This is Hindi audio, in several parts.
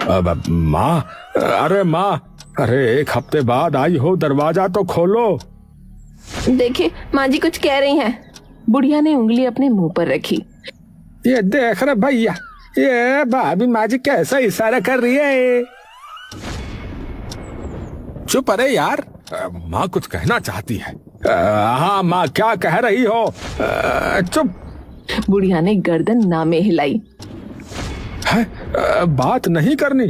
अब माँ, अरे माँ, अरे 1 हफ्ते बाद आई हो, दरवाजा तो खोलो। देखिए माँ जी कुछ कह रही हैं। बुढ़िया ने उंगली अपने मुंह पर रखी। ये देख रहे भैया, ये भाभी माँ जी कैसा इशारा कर रही है। चुप, अरे यार, माँ कुछ कहना चाहती है। हाँ माँ, क्या कह रही हो? चुप। बुढ़िया ने गर्दन ना में हिलाई। है, बात नहीं करनी।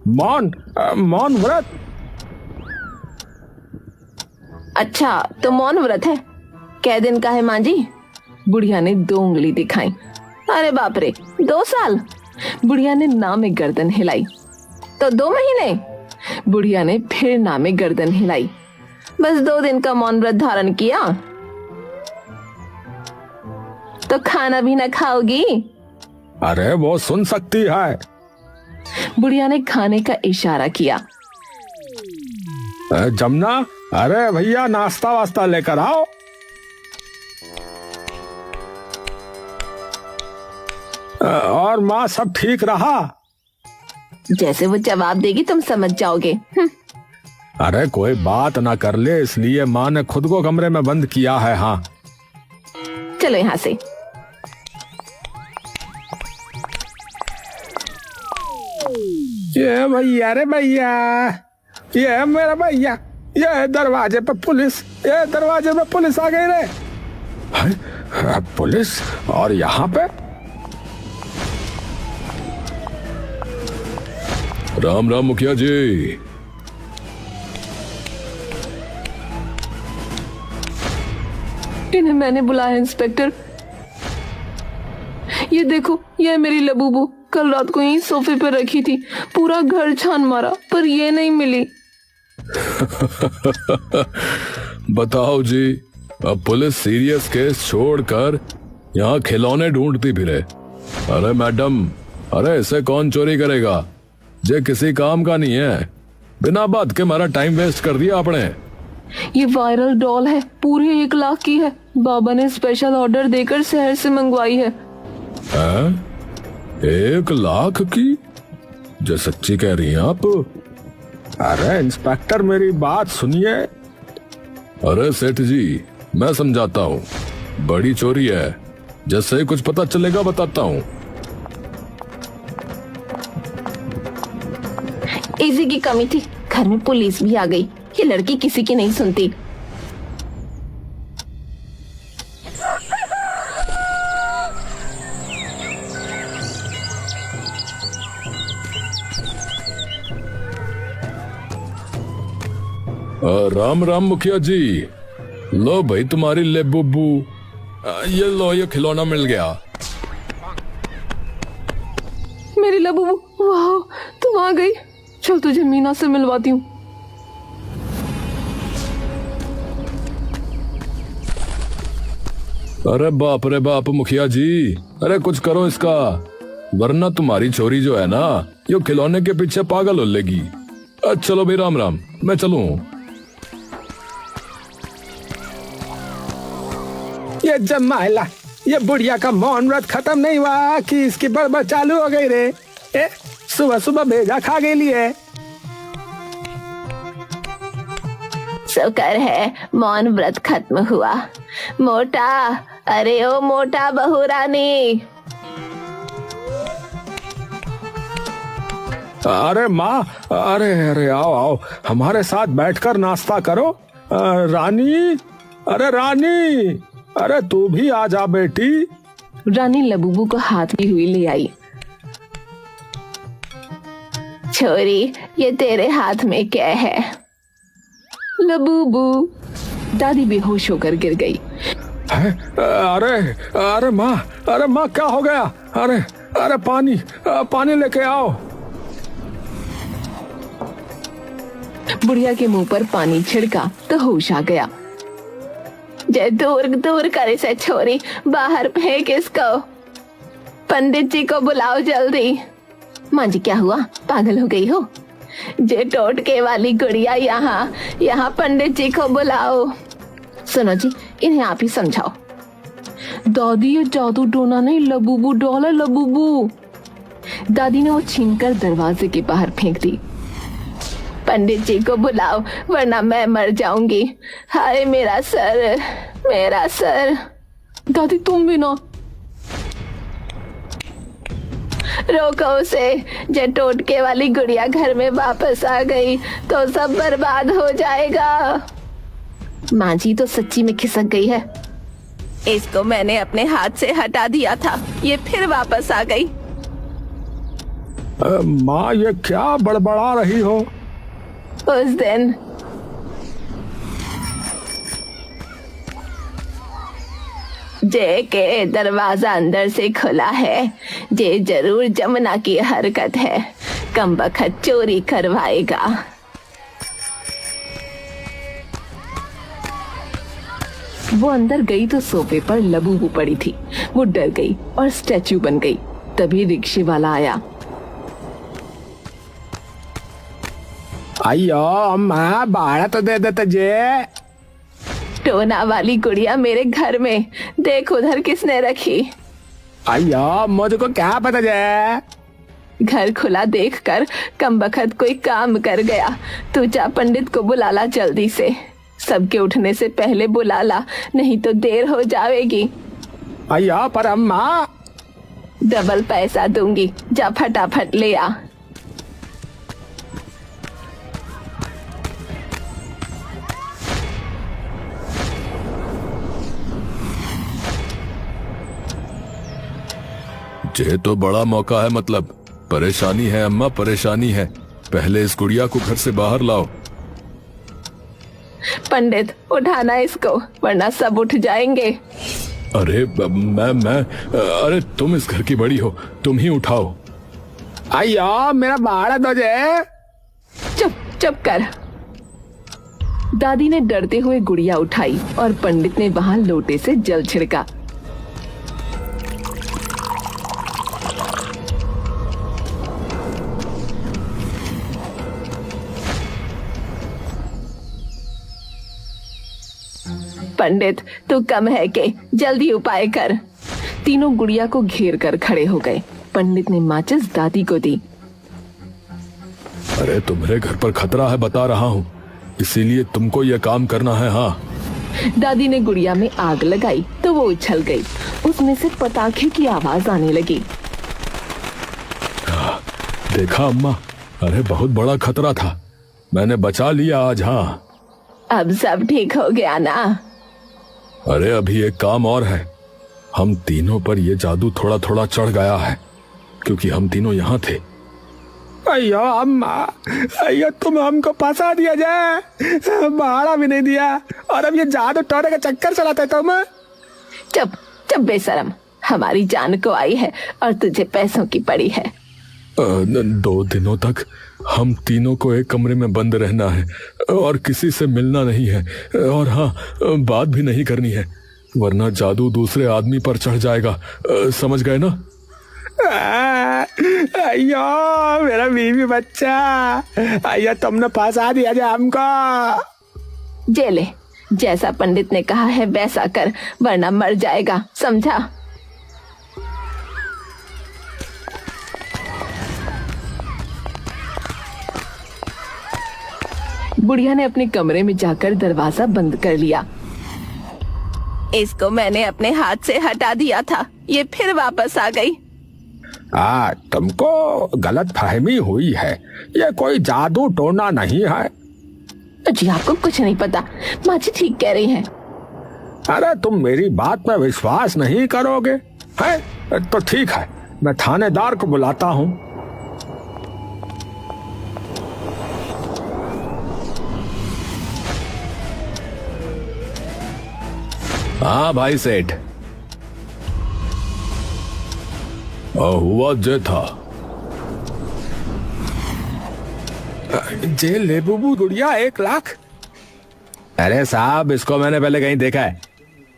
मौन व्रत। अच्छा तो मौन व्रत है, कै दिन का है माँ जी? बुढ़िया ने 2 उंगली दिखाई। अरे बाप रे, 2 साल? बुढ़िया ने ना में गर्दन हिलाई। तो 2 महीने? बुढ़िया ने फिर ना में गर्दन हिलाई। बस 2 दिन का मौन व्रत धारण किया तो खाना भी ना खाओगी? अरे वो सुन सकती है। बुढ़िया ने खाने का इशारा किया। जमुना, अरे भैया नाश्ता वास्ता लेकर आओ। और माँ सब ठीक रहा? जैसे वो जवाब देगी तुम समझ जाओगे। अरे कोई बात ना कर ले, इसलिए माँ ने खुद को कमरे में बंद किया है। हाँ चलो यहाँ से। ये भैया, रे भैया, ये मेरा भैया, ये दरवाजे पे पुलिस, ये दरवाजे पे पुलिस आ गई रे। पुलिस? और यहाँ पे? राम राम मुखिया जी। इन्हें मैंने बुलाया इंस्पेक्टर। ये देखो, ये मेरी लबूबू कल रात को यहीं सोफे पर रखी थी। पूरा घर छान मारा पर ये नहीं मिली। बताओ जी, अब पुलिस सीरियस केस छोड़कर यहाँ खिलौने ढूंढती फिरे। अरे मैडम, अरे इसे कौन चोरी करेगा? ये किसी काम का नहीं है। बिना बात के हमारा टाइम वेस्ट कर दिया आपने। ये वायरल डॉल है, पूरे 1 लाख की है। बाबा ने स्पेशल ऑर्डर देकर शहर से मंगवाई है। 1 लाख की? जो सच्ची कह रही हैं आप? अरे इंस्पेक्टर, मेरी बात सुनिए। अरे सेठ जी, मैं समझाता हूँ, बड़ी चोरी है। जैसे ही कुछ पता चलेगा बताता हूँ। इसी की कमी थी, घर में पुलिस भी आ गई। ये लड़की किसी की नहीं सुनती। राम राम मुखिया जी। लो भाई तुम्हारी ले बुब्बू। ये लो, ये खिलौना मिल गया। मेरी लबूबू, वाह तुम आ गई। चल तुझे मीना से मिलवाती हूँ। अरे बाप रे बाप मुखिया जी, अरे कुछ करो इसका, वरना तुम्हारी छोरी जो है ना, ये खिलौने के पीछे पागल हो लेगी। चलो भाई, राम राम, मैं चलूं। ये जमाइला, ये बुढ़िया का मौन व्रत खत्म नहीं हुआ कि इसकी बड़बड़ चालू हो गई रे। सुबह सुबह भेजा खा गई लिए। शुक्र है मौन व्रत खत्म हुआ। मोटा, अरे ओ मोटा बहू रानी। अरे माँ, अरे अरे आओ आओ, हमारे साथ बैठकर नाश्ता करो। रानी, अरे रानी, अरे तू भी आ जा बेटी। रानी लबूबू को हाथ में हुई ले आई। छोरी, ये तेरे हाथ में क्या है? लबूबू। दादी बेहोश होकर गिर गई। अरे अरे माँ, अरे माँ क्या हो गया? अरे अरे पानी लेके आओ। बुढ़िया के मुंह पर पानी छिड़का तो होश आ गया। जय दूर दूर करे से छोरी, बाहर फेंक इसको। पंडित जी को बुलाओ जल्दी। माँ जी क्या हुआ, पागल हो गई हो? जे टोटके वाली गुड़िया यहाँ पंडित जी को बुलाओ। सुनो जी, इन्हें आप ही समझाओ। दादी ये जादू टोना नहीं, लबूबू डॉल है, लबूबू। दादी ने वो छीनकर दरवाजे के बाहर फेंक दी। पंडित जी को बुलाओ वरना मैं मर जाऊंगी। हाय मेरा सर, मेरा सर। दादी तुम भी ना। रोको उसे, जब टोटके वाली गुड़िया घर में वापस आ गई तो सब बर्बाद हो जाएगा। माँ जी तो सच्ची में खिसक गई है। इसको मैंने अपने हाथ से हटा दिया था, ये फिर वापस आ गई। माँ ये क्या बड़बड़ा रही हो? उस दिन जे के दरवाजा अंदर से खुला है, जे जरूर जमुना की हरकत है, कमबख्त चोरी करवाएगा। वो अंदर गई तो सोफे पर लबूबू पड़ी थी। वो डर गई और स्टैचू बन गई। तभी रिक्शे वाला आया। अयो अम्मा बाड़ा तो दे दे तुझे। टोना वाली गुड़िया मेरे घर में, देख उधर किसने रखी। अयो मुझको क्या पता जे। घर खुला देखकर कमबख्त कोई काम कर गया। तू जा पंडित को बुला ला जल्दी से। सबके उठने से पहले बुला ला, नहीं तो देर हो जाएगी। अयो पर अम्मा। डबल पैसा दूंगी, जा फटाफट ले आ। ये तो बड़ा मौका है, मतलब परेशानी है अम्मा, परेशानी है। पहले इस गुड़िया को घर से बाहर लाओ। पंडित उठाना इसको वरना सब उठ जाएंगे। अरे मैं अरे तुम इस घर की बड़ी हो, तुम ही उठाओ। अयो मेरा बाड़ा दो जे। चुप चुप कर। दादी ने डरते हुए गुड़िया उठाई और पंडित ने वहां लोटे से जल छिड़का। पंडित तू कम है के, जल्दी उपाय कर। तीनों गुड़िया को घेर कर खड़े हो गए। पंडित ने माचिस दादी को दी। अरे तुम्हारे घर पर खतरा है बता रहा हूँ, इसीलिए तुमको यह काम करना है। हाँ। दादी ने गुड़िया में आग लगाई तो वो उछल गई। उसमें से पटाखे की आवाज आने लगी। देखा अम्मा, अरे बहुत बड़ा खतरा था, मैंने बचा लिया आज। हाँ अब सब ठीक हो गया ना? अरे अभी एक काम और है। हम तीनों पर ये जादू थोड़ा थोड़ा चढ़ गया है क्योंकि हम तीनों यहाँ थे। अयो अम्मा, अयो तुम हमको फंसा दिया जाए, भाड़ा भी नहीं दिया और अब ये जादू टोने का चक्कर चलाते तुम। चुप चुप बेशरम, हमारी जान को आई है और तुझे पैसों की पड़ी है। 2 दिनों तक हम तीनों को एक कमरे में बंद रहना है और किसी से मिलना नहीं है, और हाँ बात भी नहीं करनी है वरना जादू दूसरे आदमी पर चढ़ जाएगा। समझ गए ना? अयो मेरा बीवी बच्चा, अयो तुमने फंसा दिया जाए हमको। जेले, जैसा पंडित ने कहा है वैसा कर वरना मर जाएगा, समझा? बुढ़िया ने अपने कमरे में जाकर दरवाजा बंद कर लिया। इसको मैंने अपने हाथ से हटा दिया था, ये फिर वापस आ गई। तुमको गलत फहमी हुई है, ये कोई जादू टोना नहीं है। जी आपको कुछ नहीं पता, माँ जी ठीक कह रही हैं। अरे तुम मेरी बात में विश्वास नहीं करोगे है? तो ठीक है, मैं थानेदार को बुलाता हूँ। हाँ भाई सेठ, हुआ जे था। जे लेबू गुड़िया 1 लाख। अरे साहब, इसको मैंने पहले कहीं देखा है।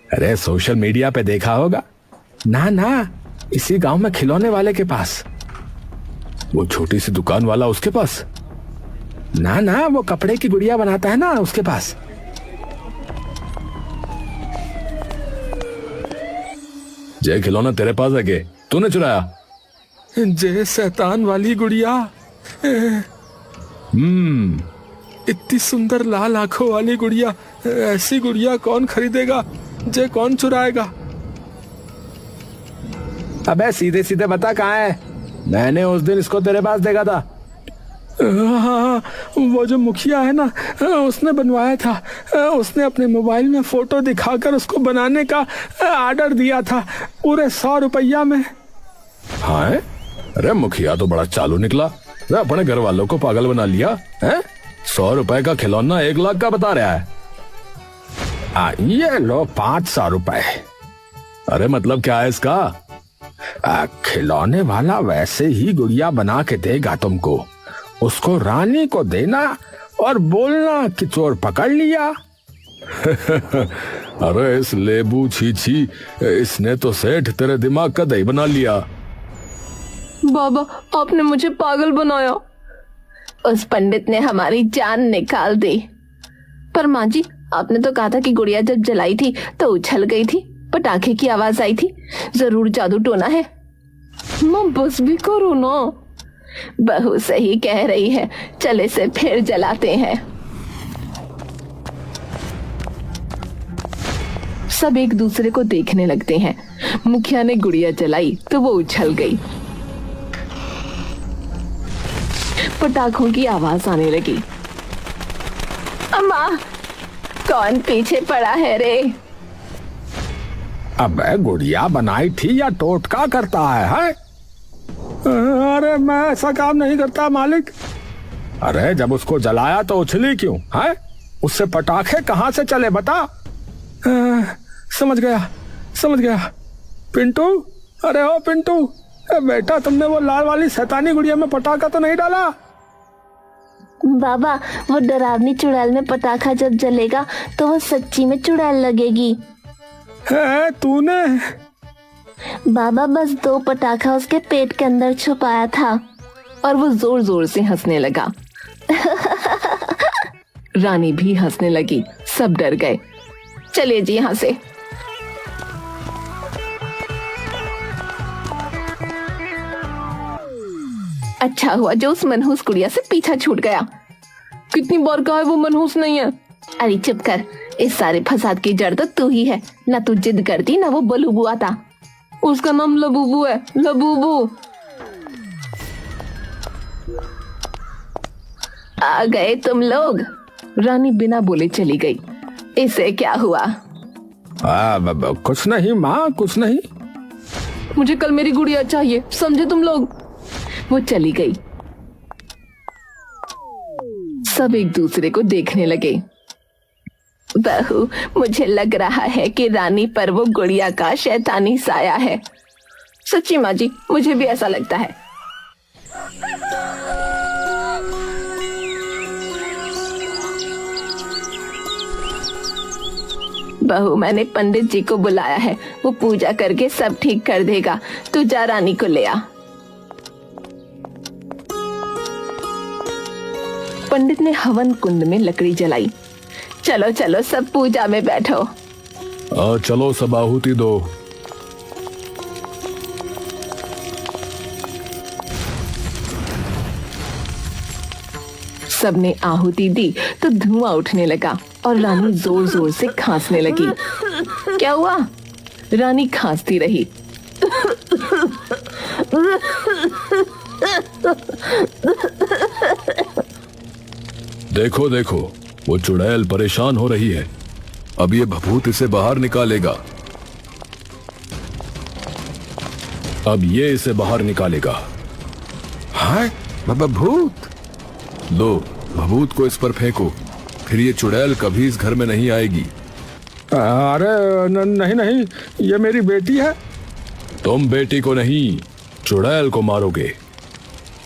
अरे सोशल मीडिया पे देखा होगा। ना, इसी गांव में खिलौने वाले के पास। वो छोटी सी दुकान वाला उसके पास? ना, वो कपड़े की गुड़िया बनाता है ना, उसके पास। जय खिलौना तेरे पास है के? तूने चुराया? जे शैतान वाली गुड़िया, इतनी सुंदर लाल आंखों वाली गुड़िया, ऐसी गुड़िया कौन खरीदेगा, जे कौन चुराएगा। अबे सीधे सीधे बता कहाँ है? मैंने उस दिन इसको तेरे पास देखा था। हाँ, वो जो मुखिया है ना, उसने बनवाया था। उसने अपने मोबाइल में फोटो दिखाकर उसको बनाने का ऑर्डर दिया था, पूरे 100 रुपया में। हाँ है? अरे मुखिया तो बड़ा चालू निकला। अरे अपने घर वालों को पागल बना लिया है। 100 रुपए का खिलौना 1 लाख का बता रहा है। ये लो 500 रुपए। अरे मतलब क्या है इसका? खिलौने वाला वैसे ही गुड़िया बना के देगा तुमको, उसको रानी को देना और बोलना कि चोर पकड़ लिया। अरे इस लेबू छी, इसने तो सेठ तेरे दिमाग का दही बना लिया। बाबा, आपने मुझे पागल बनाया। उस पंडित ने हमारी जान निकाल दी। पर माँ जी, आपने तो कहा था कि गुड़िया जब जलाई थी तो उछल गई थी, पटाखे की आवाज आई थी। जरूर जादू टोना है। माँ बस भी करो ना। बहू सही कह रही है, चले से फिर जलाते हैं। सब एक दूसरे को देखने लगते हैं। मुखिया ने गुड़िया जलाई तो वो उछल गई। पटाखों की आवाज आने लगी। अम्मा, कौन पीछे पड़ा है रे? अबे गुड़िया बनाई थी या टोटका करता है? अरे मैं ऐसा काम नहीं करता मालिक। अरे जब उसको जलाया तो उछली क्यों है? उससे पटाखे कहाँ से चले बता? समझ गया। पिंटू, अरे ओ पिंटू, बेटा तुमने वो लाल वाली शैतानी गुड़िया में पटाखा तो नहीं डाला? बाबा, वो डरावनी चुड़ैल में पटाखा जब जलेगा तो वो सच्ची में चुड़ैल लगेगी। तूने? बाबा बस 2 पटाखा उसके पेट के अंदर छुपाया था। और वो जोर जोर से हंसने लगा। रानी भी हंसने लगी। सब डर गए। चलिए जी यहाँ से। अच्छा हुआ जो उस मनहूस गुड़िया से पीछा छूट गया। कितनी बार कहा है वो मनहूस नहीं है। अरे चुप कर, इस सारे फसाद की जड़ तो तू ही है। ना तू जिद करती ना वो बलूबू आता। उसका नाम लबूबू है, लबूबू। आ गए तुम लोग। रानी बिना बोले चली गई। इसे क्या हुआ? कुछ नहीं माँ, कुछ नहीं। मुझे कल मेरी गुड़िया चाहिए, समझे तुम लोग। वो चली गई। सब एक दूसरे को देखने लगे। बहू, मुझे लग रहा है कि रानी पर वो गुड़िया का शैतानी साया है। सच्ची माँ जी, मुझे भी ऐसा लगता है। बहू, मैंने पंडित जी को बुलाया है, वो पूजा करके सब ठीक कर देगा। तू जा रानी को ले आ। पंडित ने हवन कुंड में लकड़ी जलाई। चलो चलो सब पूजा में बैठो। चलो सब आहुति दो। सबने आहुति दी तो धुआं उठने लगा और रानी जोर जोर से खांसने लगी। क्या हुआ? रानी खांसती रही। देखो देखो, वो चुड़ैल परेशान हो रही है। अब ये भभूत इसे बाहर निकालेगा। अब ये इसे बाहर निकालेगा। हाय भभूत। लो, भभूत को इस पर फेंको, फिर ये चुड़ैल कभी इस घर में नहीं आएगी। अरे नहीं, ये मेरी बेटी है। तुम बेटी को नहीं, चुड़ैल को मारोगे।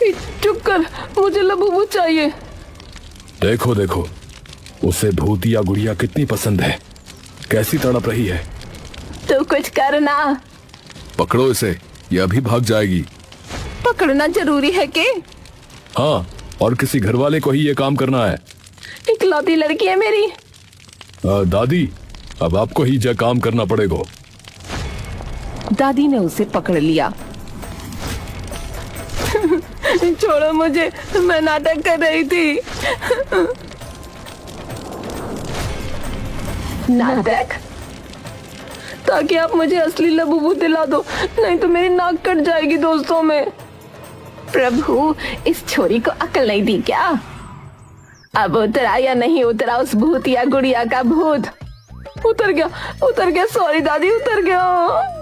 चुप कर, मुझे लबूबू चाहिए। देखो देखो, उसे भूतिया गुड़िया कितनी पसंद है, कैसी तड़प रही है। तो कुछ करना। पकड़ो इसे, ये अभी भाग जाएगी। पकड़ना जरूरी है कि? हाँ, और किसी घर वाले को ही ये काम करना है। इकलौती लड़की है मेरी। दादी, अब आपको ही यह काम करना पड़ेगा। दादी ने उसे पकड़ लिया। छोड़ो मुझे, मैं नाटक कर रही थी। नाटक? ताकि आप मुझे असली लबूबू दिला दो, नहीं तो मेरी नाक कट जाएगी दोस्तों में। प्रभु, इस छोरी को अकल नहीं दी क्या? अब उतरा या नहीं उतरा उस भूत या गुड़िया का भूत? उतर गया, सॉरी दादी, उतर गया।